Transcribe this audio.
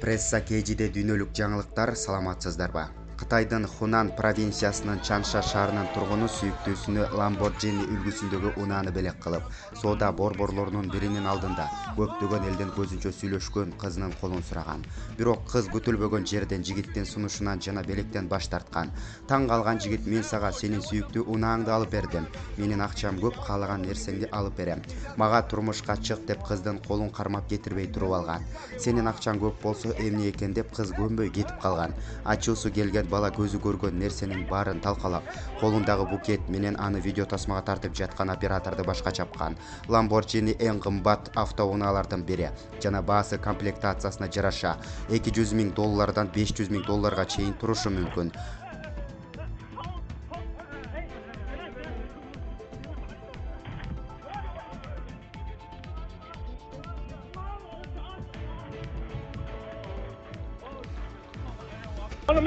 Пресса кежиде дүйнөлүк жаңылыктар, саламатсыздарбы? Кытайдын Хунан провинциясынын Чанша шаарынын тургуну сүйүктүүсүнө Lamborghini үлгүсүндөгү унааны белек кылып, соода борборлорунун биринин алдында көптөгөн элдин көзүнчө сүйлөшкөн кызынын колун сураган. Бирок кыз күтүлбөгөн жерден жигиттин сунушунан жана белектен баш тарткан. Таң калган жигит: "Мен сага сенин сүйүктүү унааңды алып бердим. Менин акчам көп, каалаган нерсеңди алып берем. Мага турмушка чык" деп кыздын колун кармап кетирбей туруп алган. "Сенин акчаң көп болсо эмне экен" деп кыз көнбөй кетип калган. Ачуусу келген бала көзү көргөн нерсенин баарын талкалап, колундагы букет менен аны видео тасмага тартып жаткан операторду башка чапкан. Lamborghini эң кымбат автоунаалардын бири жана баасы комплектациясына жараша $200,000 $500,000 чейин турушу мүмкүн. Oğlum,